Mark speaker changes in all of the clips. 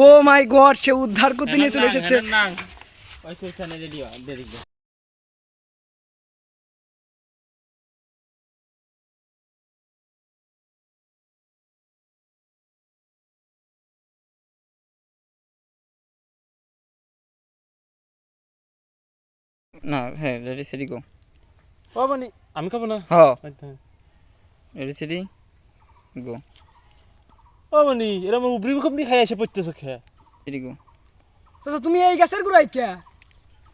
Speaker 1: ও মাই god, সে উদ্ধার করতে নিয়ে চলে এসেছে।
Speaker 2: না হ্যাঁ রেডি সেডি গো।
Speaker 3: ও মানে আমি খাবো না।
Speaker 2: হ্যাঁ রেডি সেডি গো।
Speaker 3: ও মানে এরকম উবরি কমনি খাই এসে পড়তেছ খেয়া।
Speaker 2: সেডি গো।
Speaker 1: চাচা তুমি এই গাছের গোড়ায় কে?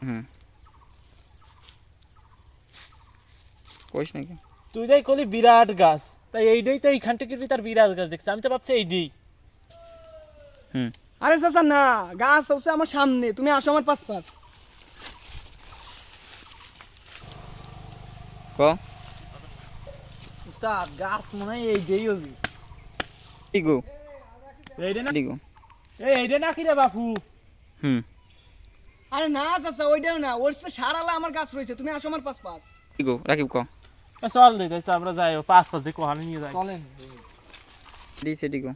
Speaker 2: হুম কইস নাকি
Speaker 3: তুই যাই কলি বিরাট গাছ, তাই এইটাই তো এইখান থেকে তার বিরাট গাছ দেখছি, আমি তো ভাবছি এইটাই।
Speaker 2: হুম
Speaker 1: আরে চাচা না, গাছ হচ্ছে আমার সামনে, তুমি আসো আমার পাশ পাশ।
Speaker 2: ক
Speaker 1: উস্তাদ গাছ মনে হয় এইটাই হবে।
Speaker 2: কি গো
Speaker 3: এইটা না,
Speaker 2: সেডি গো।
Speaker 3: এইটা না কি রে বাপু?
Speaker 2: হুম
Speaker 1: আরে না চাচা ওইটাও না, ওর সাথে সারালা আমার গাছ রয়েছে, তুমি আসো আমার পাশ পাশ।
Speaker 2: কি গো রাকিব ক
Speaker 3: চল দে তাই আমরা যাই, পাঁচ পাঁচ দিয়ে কোহানে নিয়ে যাই।
Speaker 1: চলেন
Speaker 2: রেডি সেডি গো।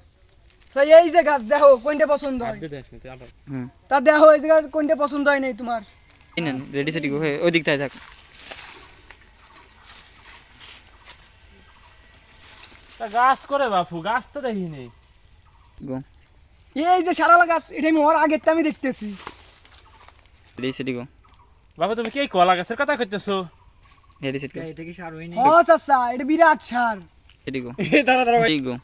Speaker 1: স্যার এই যে গাছ দেখো কোনটা পছন্দ হয়,
Speaker 2: হুম
Speaker 1: তা দেখো এই জায়গা কোনটা পছন্দ হয় নাই তোমার।
Speaker 2: এই নেন রেডি সেডি গো। হ্যাঁ ওই দিকটায় থাক।
Speaker 3: তা গাছ করে বাপু, গাছ তো দেখি নেই
Speaker 2: গো
Speaker 1: এই যে সারালা গাছ, এটা আমি ওর আগের আমি দেখতেছি।
Speaker 2: রেডি সেডি গো।
Speaker 3: বাবা। তুমি কি এই কলা গাছের কথা কইতেছো?
Speaker 2: রেডি সেডি গো।
Speaker 1: এটা কি সার হই নাই? ও চাচা এটা বিরাট সার।
Speaker 2: সেডি গো।
Speaker 3: দাঁড়া দাঁড়া
Speaker 2: সেডি গো।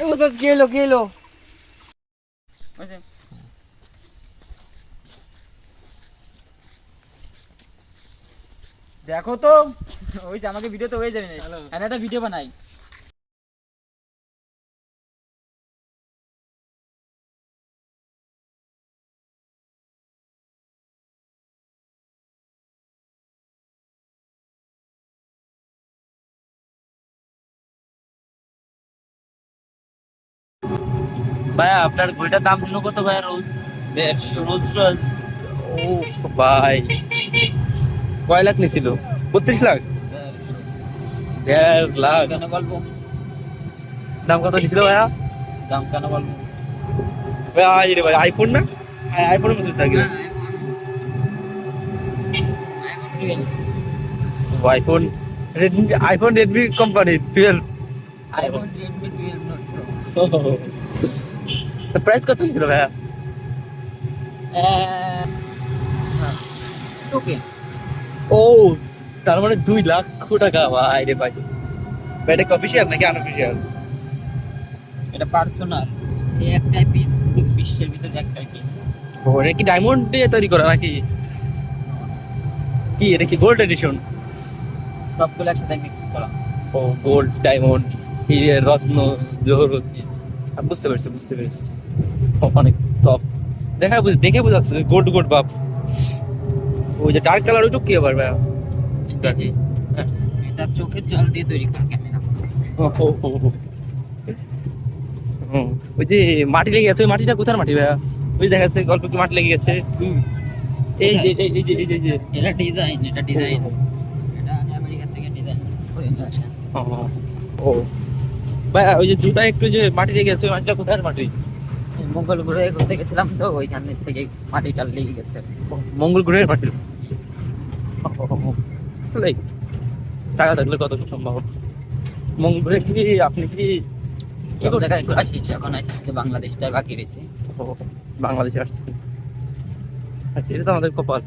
Speaker 1: ও তো গেলো গেলো।
Speaker 2: দেখো তো ওই যে আমাকে ভিডিও তো হয়ে যাবে না, আর একটা ভিডিও বানাই। ভাইয়া আপনার ঘড়িটার দাম শুনো কত ভাইয়া? Rolle's Royals. ও ভাই কয় লাখ নিছিল? 32 লাখ? 1.5 লাখ? কেন বলবো দাম কত নিছিল ভাইয়া? দাম কেন বলবো ভাই? রে ভাই আইফোন না, আইফোনের মধ্যে থাকে iPhone. Redmi, iPhone Redmi company 12। IPhone Redmi 12 note pro. Price কত ছিল ভাইয়া? ওকে ও তার মানে 2 লক্ষ টাকা ভাই রে ভাই। এটা অফিশিয়াল নাকি আনঅফিশিয়াল?
Speaker 4: এটা পার্সোনাল, এই একটাই পিস, পুরো বিশ্বের ভিতরে একটাই পিস।
Speaker 2: ও এটা কি ডায়মন্ড দিয়ে তৈরি করা নাকি? কি এটা কি গোল্ড এডিশন?
Speaker 4: সবগুলো একসাথে মিক্স করা।
Speaker 2: ও গোল্ড, ডায়মন্ড, হিরে, রত্ন, জহরত। বুঝতে পেরেছি বুঝতে পেরেছি। অনেক সফট দেখে বুঝাচ্ছে গোল্ড গোল্ড বাপ। ওই যে ডার্ক কালার ওইটুকু কি আবার ভাইয়া?
Speaker 4: এটা যে এটা চোখের জল দিয়ে তৈরি করা ক্যামেরা।
Speaker 2: ওই যে মাটি লেগে গেছে, ওই মাটিটা কোথার মাটি ভাইয়া? ওই দেখা যাচ্ছে গল্প কি মাটি লেগে গেছে। এই যে এই যে এই যে এই যে
Speaker 4: এটা ডিজাইন, এটা ডিজাইন, এটা আমি আমেরিকা থেকে ডিজাইন করে নিয়ে আসা।
Speaker 2: ও ভাইয়া ওই যে জুতা একটু যে মাটি লেগে গেছে, ওই মাটিটা কোথার মাটি?
Speaker 4: মঙ্গল গ্রহে ঘুরতে গেছিলাম তো, ওইখান থেকে মাটিটা লেগে গেছে।
Speaker 2: মঙ্গল গ্রহের মাটি। টাকা থাকলে কত সম্ভব। মঙ্গল গ্রহে কি আপনি কি
Speaker 4: সব জায়গায় ঘোরা শেষ, এখন আসছে বাংলাদেশটাই বাকি রয়েছে।
Speaker 2: বাংলাদেশে আসছেন? আচ্ছা এটা তো আমাদের কপাল।